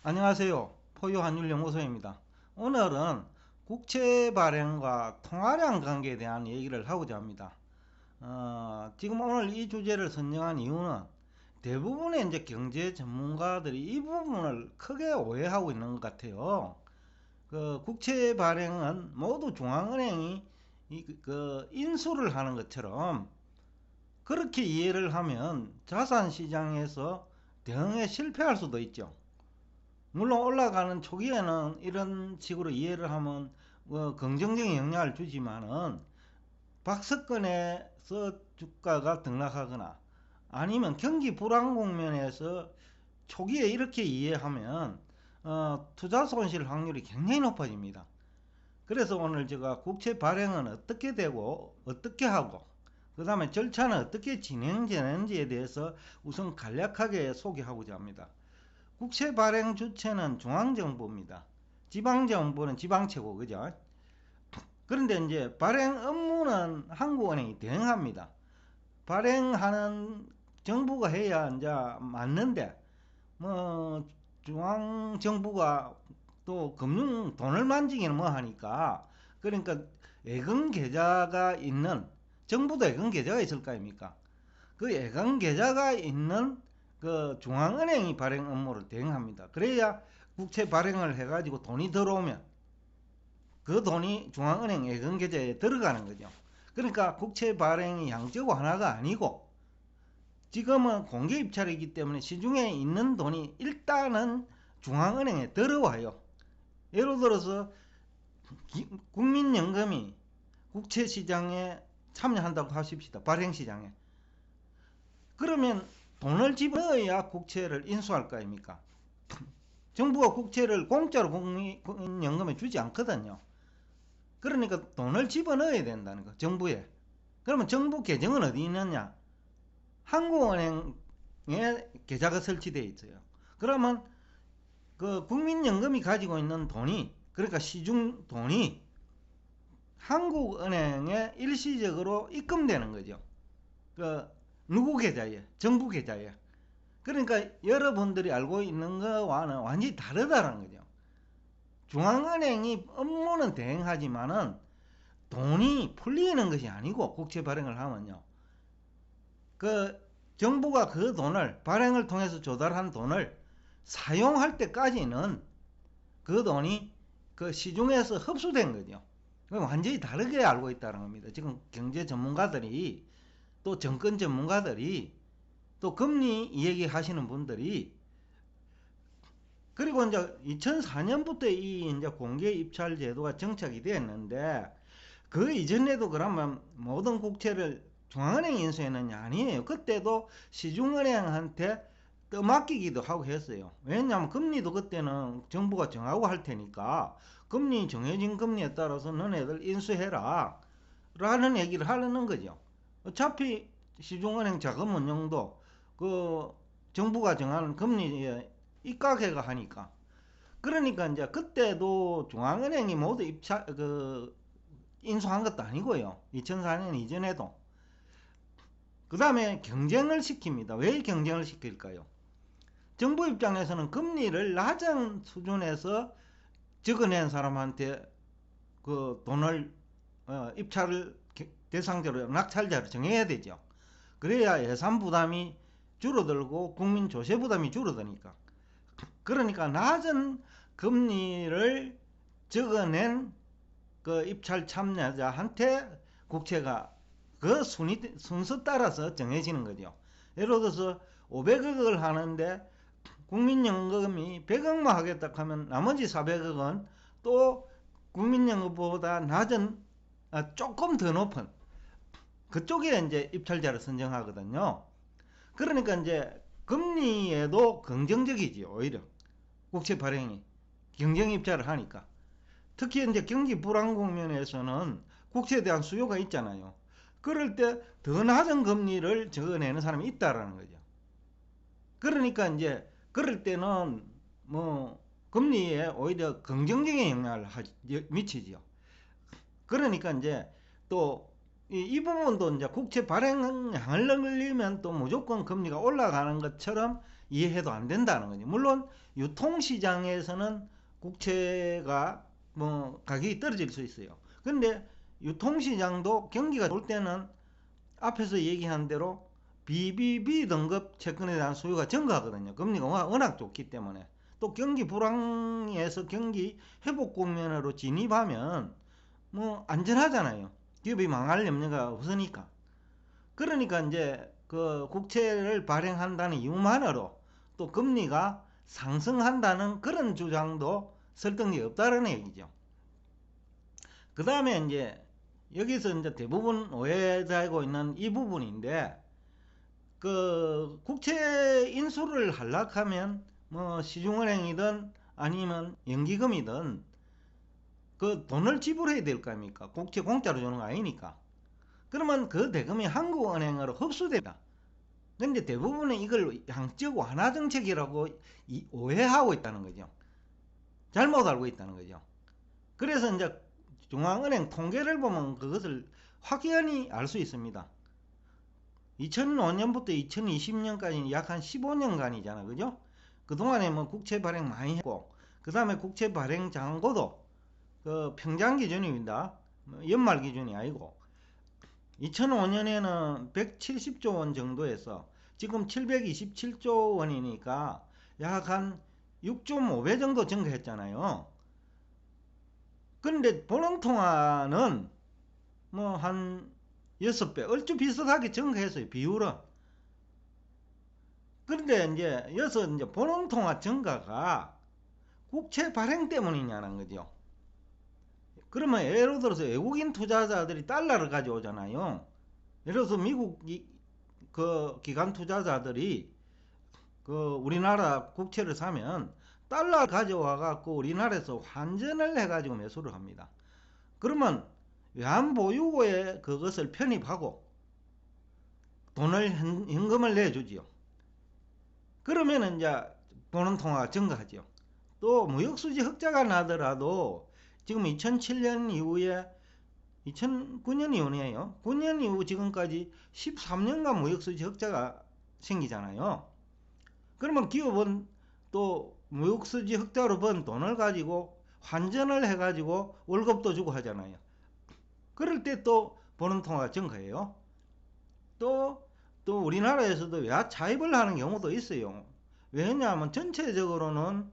안녕하세요. 포유환율연구소입니다. 오늘은 국채 발행과 통화량 관계에 대한 얘기를 하고자 합니다. 지금 오늘 이 주제를 선정한 이유는 대부분의 이제 경제 전문가들이 이 부분을 크게 오해하고 있는 것 같아요. 그 국채 발행은 모두 중앙은행이 인수를 하는 것처럼 그렇게 이해를 하면 자산 시장에서 대응에 실패할 수도 있죠. 물론 올라가는 초기에는 이런 식으로 이해를 하면 긍정적인 영향을 주지만은 박스권에서 주가가 등락하거나 아니면 경기 불안 국면에서 초기에 이렇게 이해하면 투자 손실 확률이 굉장히 높아집니다. 그래서 오늘 제가 국채 발행은 어떻게 되고 어떻게 하고 그 다음에 절차는 어떻게 진행되는지에 대해서 우선 간략하게 소개하고자 합니다. 국채 발행 주체는 중앙정부입니다. 지방정부는 지방채고, 그죠? 그런데 이제 발행 업무는 한국은행이 대행합니다. 발행하는 정부가 해야 이제 맞는데, 뭐, 중앙정부가 또 금융 돈을 만지기는 뭐 하니까, 그러니까 예금 계좌가 있는, 정부도 예금 계좌가 있을 거 아닙니까? 그 예금 계좌가 있는 그 중앙은행이 발행 업무를 대행합니다. 그래야 국채 발행을 해가지고 돈이 들어오면 그 돈이 중앙은행 예금 계좌에 들어가는 거죠. 그러니까 국채 발행이 양적 완화가 아니고 지금은 공개 입찰이기 때문에 시중에 있는 돈이 일단은 중앙은행에 들어와요. 예를 들어서 국민연금이 국채 시장에 참여한다고 하십시다. 발행 시장에. 그러면 돈을 집어넣어야 국채를 인수할 거 아닙니까? 정부가 국채를 공짜로 국민연금에 주지 않거든요. 그러니까 돈을 집어넣어야 된다는 거, 정부에. 그러면 정부 계정은 어디 있느냐? 한국은행에 계좌가 설치되어 있어요. 그러면 그 국민연금이 가지고 있는 돈이, 그러니까 시중 돈이 한국은행에 일시적으로 입금되는 거죠. 그 누구 계좌에? 정부 계좌에. 그러니까 여러분들이 알고 있는 거와는 완전히 다르다는 거죠. 중앙은행이 업무는 대행하지만은 돈이 풀리는 것이 아니고 국채 발행을 하면요. 그 정부가 그 돈을 발행을 통해서 조달한 돈을 사용할 때까지는 그 돈이 그 시중에서 흡수된 거죠. 완전히 다르게 알고 있다는 겁니다. 지금 경제 전문가들이 또 정권 전문가들이 또 금리 얘기하시는 분들이 그리고 이제 2004년부터 이 이제 공개 입찰 제도가 정착이 되었는데 그 이전에도 그러면 모든 국채를 중앙은행이 인수했느냐? 아니에요. 그때도 시중은행한테 떠맡기기도 하고 했어요. 왜냐하면 금리도 그때는 정부가 정하고 할 테니까 금리 정해진 금리에 따라서 너네들 인수해라 라는 얘기를 하려는 거죠. 어차피 시중은행 자금 운용도 그 정부가 정하는 금리에 입각해가 하니까. 그러니까 이제 그때도 중앙은행이 모두 인수한 것도 아니고요. 2004년 이전에도. 그 다음에 경쟁을 시킵니다. 왜 경쟁을 시킬까요? 정부 입장에서는 금리를 낮은 수준에서 적어낸 사람한테 그 돈을 입찰을 대상자로 낙찰자로 정해야 되죠. 그래야 예산 부담이 줄어들고 국민 조세 부담이 줄어드니까. 그러니까 낮은 금리를 적어낸 그 입찰 참여자한테 국채가 그 순서 따라서 정해지는 거죠. 예를 들어서 500억을 하는데 국민연금이 100억만 하겠다 하면 나머지 400억은 또 국민연금보다 낮은 조금 더 높은 그쪽에 이제 입찰자를 선정하거든요. 그러니까 이제 금리에도 긍정적이지 오히려 국채 발행이 경쟁 입찰을 하니까. 특히 이제 경기 불안 국면에서는 국채에 대한 수요가 있잖아요. 그럴 때 더 낮은 금리를 적어내는 사람이 있다라는 거죠. 그러니까 이제 그럴 때는 뭐 금리에 오히려 긍정적인 영향을 미치죠. 그러니까 이제 또 이 부분도 이제 국채 발행량을 늘리면 또 무조건 금리가 올라가는 것처럼 이해해도 안 된다는 거죠. 물론 유통시장에서는 국채가 뭐 가격이 떨어질 수 있어요. 근데 유통시장도 경기가 좋을 때는 앞에서 얘기한 대로 BBB 등급 채권에 대한 수요가 증가하거든요. 금리가 워낙 좋기 때문에. 또 경기 불황에서 경기 회복 국면으로 진입하면 뭐 안전하잖아요. 기업이 망할 염려가 없으니까. 그러니까 이제 그 국채를 발행한다는 이유만으로 또 금리가 상승한다는 그런 주장도 설득력이 없다는 얘기죠. 그 다음에 이제 여기서 이제 대부분 오해되고 있는 이 부분인데, 그 국채 인수를 하려면 뭐 시중은행이든 아니면 연기금이든 그 돈을 지불해야 될 거 아닙니까? 국채 공짜로 주는 거 아니니까. 그러면 그 대금이 한국은행으로 흡수됩니다. 근데 대부분은 이걸 양적 완화 정책이라고 오해하고 있다는 거죠. 잘못 알고 있다는 거죠. 그래서 이제 중앙은행 통계를 보면 그것을 확연히 알 수 있습니다. 2005년부터 2020년까지 약 한 15년간이잖아, 그죠? 그동안에 뭐 국채 발행 많이 했고, 그 다음에 국채 발행 잔고도 그 평장 기준입니다. 연말 기준이 아니고 2005년에는 170조 원 정도에서 지금 727조 원이니까 약 한 6.5배 정도 증가했잖아요. 그런데 보능통화는 뭐 한 6배, 얼추 비슷하게 증가했어요, 비율은. 그런데 이제 여기서 이제 보능통화 증가가 국채 발행 때문이냐는 거죠. 그러면 예를 들어서 외국인 투자자들이 달러를 가져오잖아요. 예를 들어서 미국 그 기관 투자자들이 그 우리나라 국채를 사면 달러 가져와 갖고 우리나라에서 환전을 해 가지고 매수를 합니다. 그러면 외환보유고에 그것을 편입하고 돈을 현금을 내주지요. 그러면 이제 보능통화가 증가하죠. 또 무역수지 흑자가 나더라도 지금 2007년 이후에 2009년 이후네요. 9년 이후 지금까지 13년간 무역수지 흑자가 생기잖아요. 그러면 기업은 또 무역수지 흑자로 번 돈을 가지고 환전을 해가지고 월급도 주고 하잖아요. 그럴 때 또 보능통화가 증가해요. 또 우리나라에서도 외화 차입을 하는 경우도 있어요. 왜냐하면 전체적으로는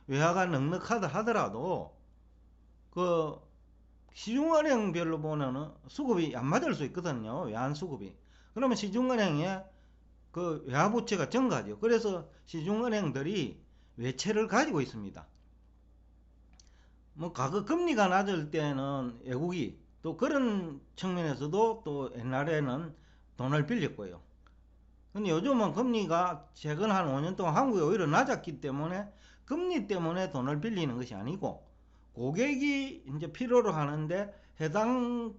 외화가 넉넉하다 하더라도 그 시중은행별로 보면은 수급이 안 맞을 수 있거든요. 외환 수급이. 그러면 시중은행에 그 외화부채가 증가하죠. 그래서 시중은행들이 외채를 가지고 있습니다. 뭐 가격 금리가 낮을 때는 외국이 또 그런 측면에서도 또 옛날에는 돈을 빌렸고요. 근데 요즘은 금리가 최근 한 5년 동안 한국에 오히려 낮았기 때문에 금리 때문에 돈을 빌리는 것이 아니고 고객이 이제 필요로 하는데 해당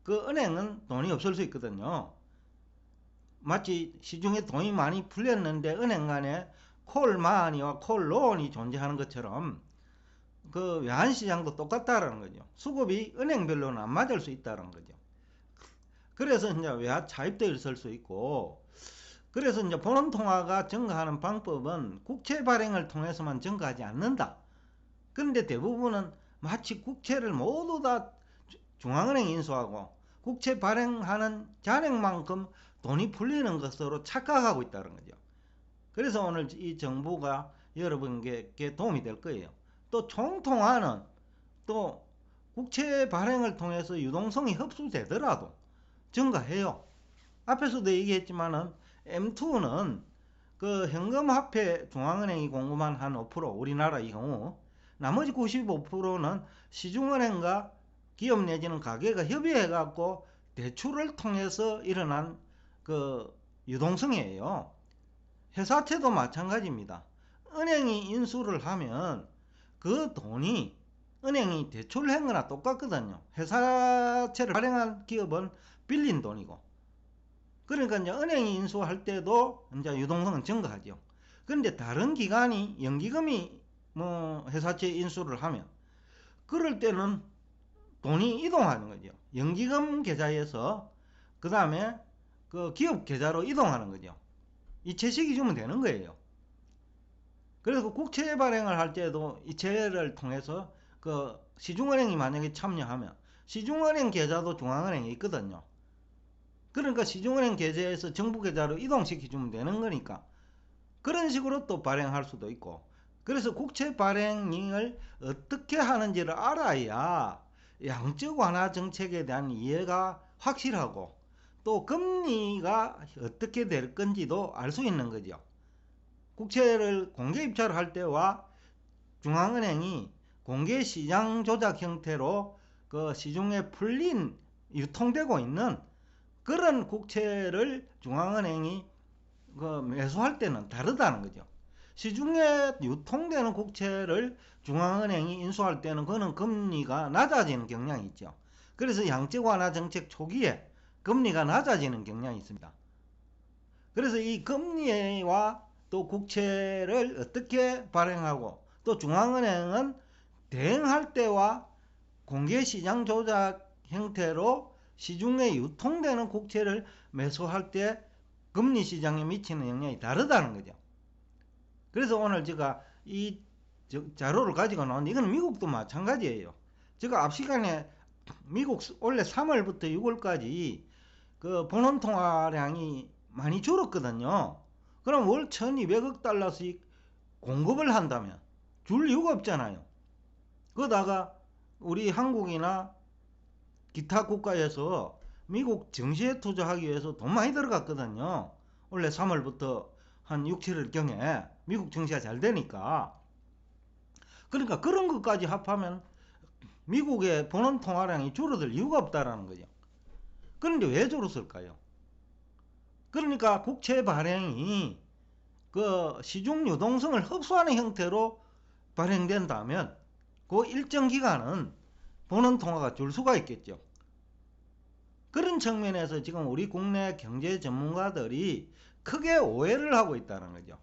그 은행은 돈이 없을 수 있거든요. 마치 시중에 돈이 많이 풀렸는데 은행 간에 콜마니와 콜론이 존재하는 것처럼 그 외환시장도 똑같다라는 거죠. 수급이 은행별로는 안 맞을 수 있다는 거죠. 그래서 이제 외화 차입도 있을 수 있고, 그래서 이제 보능통화가 증가하는 방법은 국채 발행을 통해서만 증가하지 않는다. 근데 대부분은 마치 국채를 모두 다 중앙은행이 인수하고 국채 발행하는 잔액만큼 돈이 풀리는 것으로 착각하고 있다는 거죠. 그래서 오늘 이 정보가 여러분께 도움이 될 거예요. 또 총통화는 또 국채 발행을 통해서 유동성이 흡수되더라도 증가해요. 앞에서도 얘기했지만은 M2는 그 현금화폐 중앙은행이 공급한 한 5%, 우리나라의 경우 나머지 95%는 시중은행과 기업 내지는 가게가 협의해 갖고 대출을 통해서 일어난 그 유동성이에요. 회사채도 마찬가지입니다. 은행이 인수를 하면 그 돈이 은행이 대출을 한 거나 똑같거든요. 회사채를 발행한 기업은 빌린 돈이고. 그러니까 이제 은행이 인수할 때도 이제 유동성은 증가하죠. 그런데 다른 기관이 연기금이 뭐 회사채 인수를 하면 그럴 때는 돈이 이동하는 거죠. 연기금 계좌에서 그 다음에 그 기업 계좌로 이동하는 거죠. 이체식이 주면 되는 거예요. 그래서 국채 발행을 할 때도 이체를 통해서 그 시중은행이 만약에 참여하면 시중은행 계좌도 중앙은행에 있거든요. 그러니까 시중은행 계좌에서 정부 계좌로 이동시켜주면 되는 거니까 그런 식으로 또 발행할 수도 있고, 그래서 국채 발행을 어떻게 하는지를 알아야 양적 완화 정책에 대한 이해가 확실하고 또 금리가 어떻게 될 건지도 알 수 있는 거죠. 국채를 공개 입찰을 할 때와 중앙은행이 공개 시장 조작 형태로 그 시중에 풀린 유통되고 있는 그런 국채를 중앙은행이 그 매수할 때는 다르다는 거죠. 시중에 유통되는 국채를 중앙은행이 인수할 때는 그는 금리가 낮아지는 경향이 있죠. 그래서 양적 완화 정책 초기에 금리가 낮아지는 경향이 있습니다. 그래서 이 금리와 또 국채를 어떻게 발행하고 또 중앙은행은 대응할 때와 공개시장 조작 형태로 시중에 유통되는 국채를 매수할 때 금리시장에 미치는 영향이 다르다는 거죠. 그래서 오늘 제가 이 자료를 가지고 나온, 이건 미국도 마찬가지예요. 제가 앞 시간에 미국 원래 3월부터 6월까지 그 본원통화량이 많이 줄었거든요. 그럼 월 1200억 달러씩 공급을 한다면 줄 이유가 없잖아요. 그러다가 우리 한국이나 기타 국가에서 미국 증시에 투자하기 위해서 돈 많이 들어갔거든요. 원래 3월부터 한 6, 7월경에 미국 증시가 잘 되니까. 그러니까 그런 것까지 합하면 미국의 본원 통화량이 줄어들 이유가 없다라는 거죠. 그런데 왜 줄었을까요? 그러니까 국채 발행이 그 시중 유동성을 흡수하는 형태로 발행된다면 그 일정 기간은 본원 통화가 줄 수가 있겠죠. 그런 측면에서 지금 우리 국내 경제 전문가들이 크게 오해를 하고 있다는 거죠.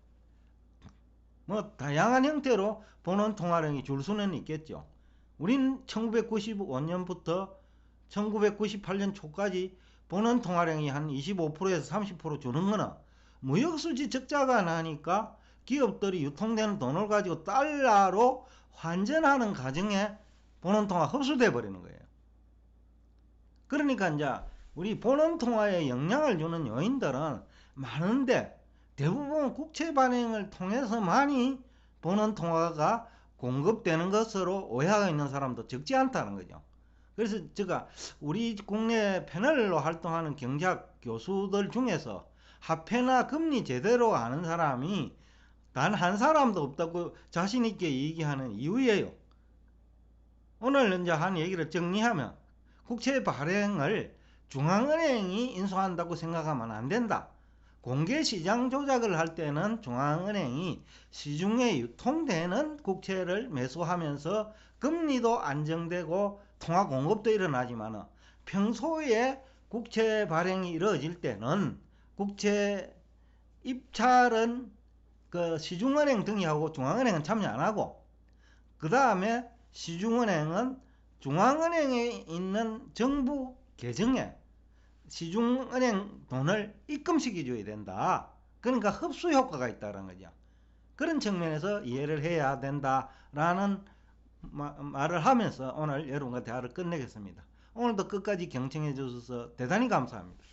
뭐 다양한 형태로 본원 통화량이 줄 수는 있겠죠. 우린 1995년부터 1998년 초까지 본원 통화량이 한 25%에서 30% 주는 거는 무역수지 적자가 나니까 기업들이 유통되는 돈을 가지고 달러로 환전하는 과정에 본원 통화 흡수돼 버리는 거예요. 그러니까 이제 우리 본원 통화에 영향을 주는 요인들은 많은데 대부분 국채 발행을 통해서만이 본원 통화가 공급되는 것으로 오해하고 있는 사람도 적지 않다는 거죠. 그래서 제가 우리 국내 패널로 활동하는 경제학 교수들 중에서 화폐나 금리 제대로 아는 사람이 단 한 사람도 없다고 자신 있게 얘기하는 이유예요. 오늘 이제 한 얘기를 정리하면 국채 발행을 중앙은행이 인수한다고 생각하면 안 된다. 공개시장 조작을 할 때는 중앙은행이 시중에 유통되는 국채를 매수하면서 금리도 안정되고 통화 공급도 일어나지만 평소에 국채 발행이 이루어질 때는 국채 입찰은 그 시중은행 등이하고 중앙은행은 참여 안 하고, 그 다음에 시중은행은 중앙은행에 있는 정부 계정에 시중은행 돈을 입금시켜 줘야 된다. 그러니까 흡수 효과가 있다는 거죠. 그런 측면에서 이해를 해야 된다라는 말을 하면서 오늘 여러분과 대화를 끝내겠습니다. 오늘도 끝까지 경청해 주셔서 대단히 감사합니다.